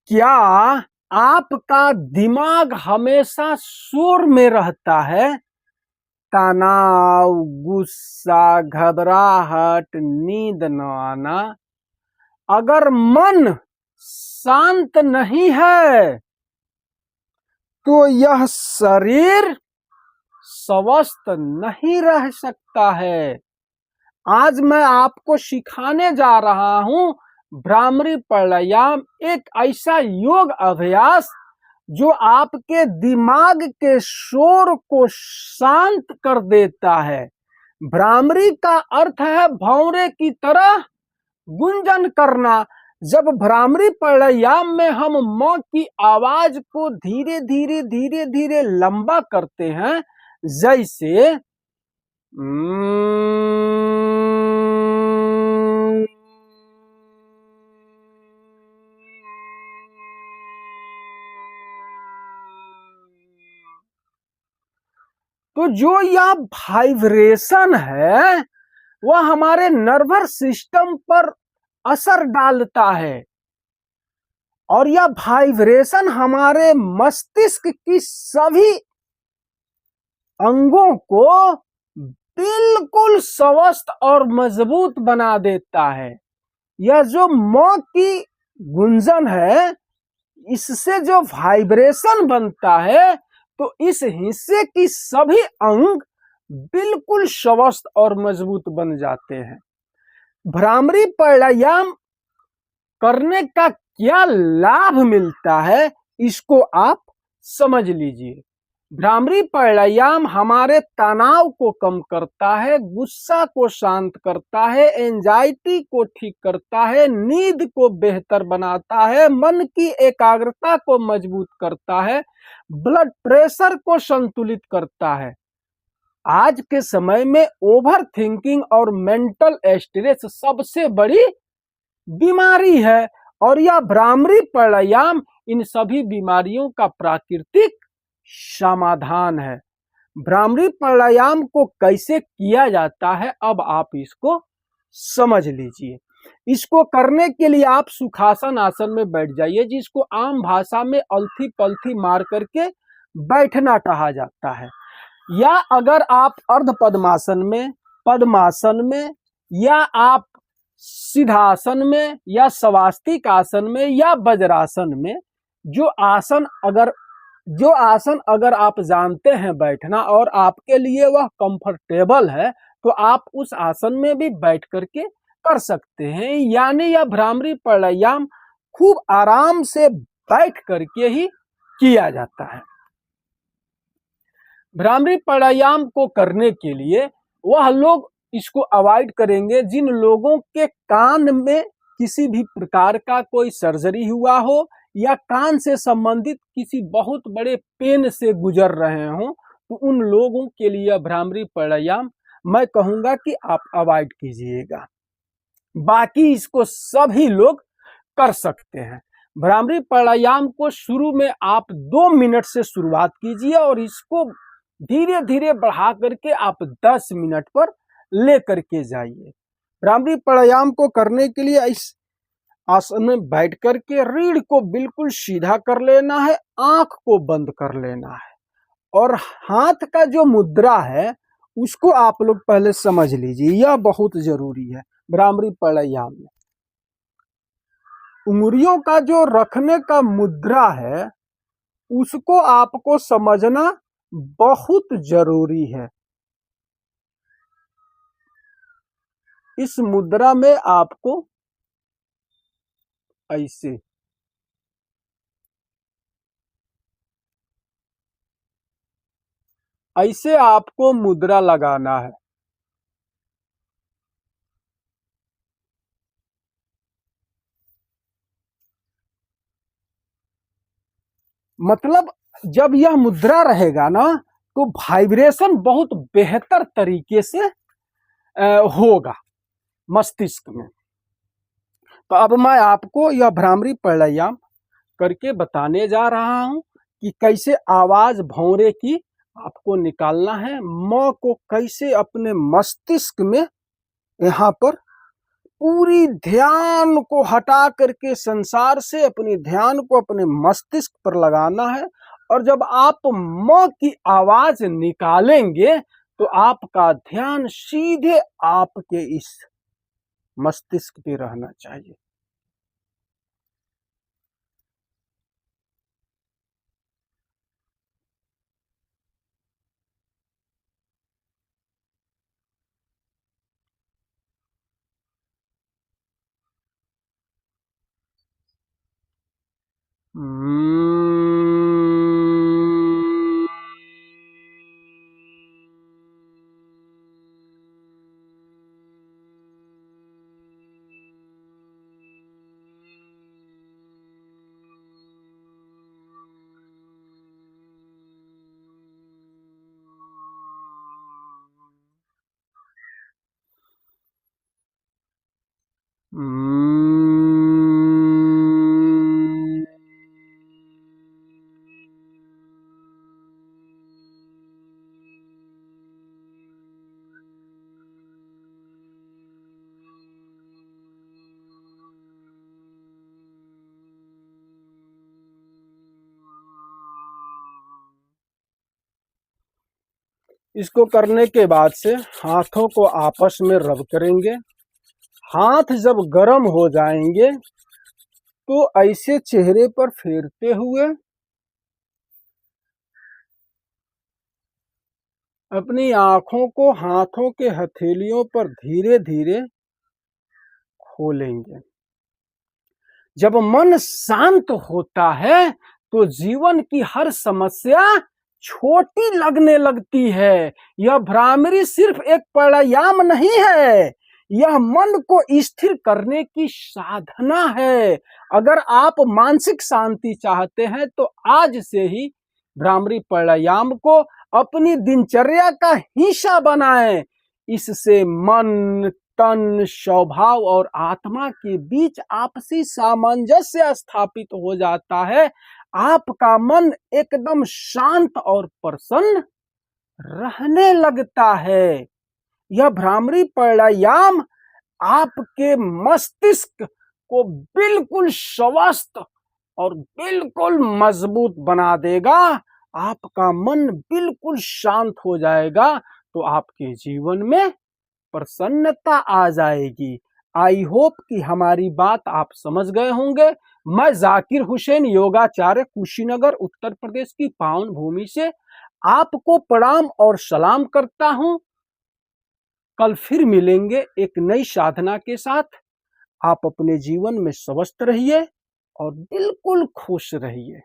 क्या आपका दिमाग हमेशा शोर में रहता है? तनाव, गुस्सा, घबराहट, नींद न आना। अगर मन शांत नहीं है तो यह शरीर स्वस्थ नहीं रह सकता है। आज मैं आपको सिखाने जा रहा हूं भ्रामरी प्राणायाम, एक ऐसा योग अभ्यास जो आपके दिमाग के शोर को शांत कर देता है। भ्रामरी का अर्थ है भौरे की तरह गुंजन करना। जब भ्रामरी प्राणायाम में हम म की आवाज को धीरे धीरे लंबा करते हैं, जैसे तो जो यह वाइब्रेशन है वह हमारे नर्वस सिस्टम पर असर डालता है और यह वाइब्रेशन हमारे मस्तिष्क की सभी अंगों को बिल्कुल स्वस्थ और मजबूत बना देता है। यह जो म की गुंजन है, इससे जो वाइब्रेशन बनता है तो इस हिस्से की सभी अंग बिल्कुल स्वस्थ और मजबूत बन जाते हैं। भ्रामरी प्राणायाम करने का क्या लाभ मिलता है, इसको आप समझ लीजिए। भ्रामरी प्राणायाम हमारे तनाव को कम करता है, गुस्सा को शांत करता है, एंजाइटी को ठीक करता है, नींद को बेहतर बनाता है, मन की एकाग्रता को मजबूत करता है, ब्लड प्रेशर को संतुलित करता है। आज के समय में ओवर थिंकिंग और मेंटल स्ट्रेस सबसे बड़ी बीमारी है और यह भ्रामरी प्राणायाम इन सभी बीमारियों का प्राकृतिक समाधान है। भ्रामरी प्राणायाम को कैसे किया जाता है, अब आप इसको समझ लीजिए। इसको करने के लिए आप सुखासन आसन में बैठ जाइए, जिसको आम भाषा में अलथी पलथी मार करके बैठना कहा जाता है। या अगर आप अर्ध पद्मासन में, पद्मासन में, या आप सिद्धासन में, या स्वास्तिक आसन में, या वज्रासन में, जो आसन अगर आप जानते हैं बैठना और आपके लिए वह कंफर्टेबल है, तो आप उस आसन में भी बैठ करके कर सकते हैं। यानी यह भ्रामरी प्राणायाम खूब आराम से बैठ करके ही किया जाता है। भ्रामरी प्राणायाम को करने के लिए वह लोग इसको अवॉइड करेंगे जिन लोगों के कान में किसी भी प्रकार का कोई सर्जरी हुआ हो या कान से संबंधित किसी बहुत बड़े पेन से गुजर रहे हो, तो उन लोगों के लिए भ्रामरी प्राणायाम मैं कहूंगा कि आप अवॉइड कीजिएगा। बाकी इसको सभी लोग कर सकते हैं। भ्रामरी प्राणायाम को शुरू में आप 2 मिनट से शुरुआत कीजिए और इसको धीरे धीरे बढ़ा करके आप 10 मिनट पर ले करके जाइए। भ्रामरी प्राणायाम को करने के लिए इस आसन में बैठ करके रीढ़ को बिल्कुल सीधा कर लेना है, आंख को बंद कर लेना है और हाथ का जो मुद्रा है उसको आप लोग पहले समझ लीजिए, यह बहुत जरूरी है। भ्रामरी प्राणायाम में उंगलियों का जो रखने का मुद्रा है उसको आपको समझना बहुत जरूरी है। इस मुद्रा में आपको ऐसे आपको मुद्रा लगाना है। मतलब जब यह मुद्रा रहेगा ना तो वाइब्रेशन बहुत बेहतर तरीके से होगा मस्तिष्क में। तो अब मैं आपको यह भ्रामरी प्राणायाम करके बताने जा रहा हूं कि कैसे आवाज भौरे की आपको निकालना है, म को कैसे अपने मस्तिष्क में यहाँ पर पूरी ध्यान को हटा करके संसार से अपने ध्यान को अपने मस्तिष्क पर लगाना है। और जब आप म की आवाज निकालेंगे तो आपका ध्यान सीधे आपके इस मस्तिष्क पे रहना चाहिए। इसको करने के बाद से हाथों को आपस में रब करेंगे। हाथ जब गर्म हो जाएंगे तो ऐसे चेहरे पर फेरते हुए अपनी आंखों को हाथों के हथेलियों पर धीरे धीरे खोलेंगे। जब मन शांत होता है तो जीवन की हर समस्या छोटी लगने लगती है। यह भ्रामरी सिर्फ एक प्राणायाम नहीं है, यह मन को स्थिर करने की साधना है। अगर आप मानसिक शांति चाहते हैं तो आज से ही भ्रामरी प्राणायाम को अपनी दिनचर्या का हिस्सा बनाएं। इससे मन, तन, स्वभाव और आत्मा के बीच आपसी सामंजस्य स्थापित हो जाता है। आपका मन एकदम शांत और प्रसन्न रहने लगता है। यह भ्रामरी प्राणायाम आपके मस्तिष्क को बिल्कुल स्वस्थ और बिल्कुल मजबूत बना देगा। आपका मन बिल्कुल शांत हो जाएगा तो आपके जीवन में प्रसन्नता आ जाएगी। आई होप कि हमारी बात आप समझ गए होंगे। मैं जाकिर हुसैन, योगाचार्य, कुशीनगर, उत्तर प्रदेश की पावन भूमि से आपको प्रणाम और सलाम करता हूं। कल फिर मिलेंगे एक नई साधना के साथ। आप अपने जीवन में स्वस्थ रहिए और बिल्कुल खुश रहिए।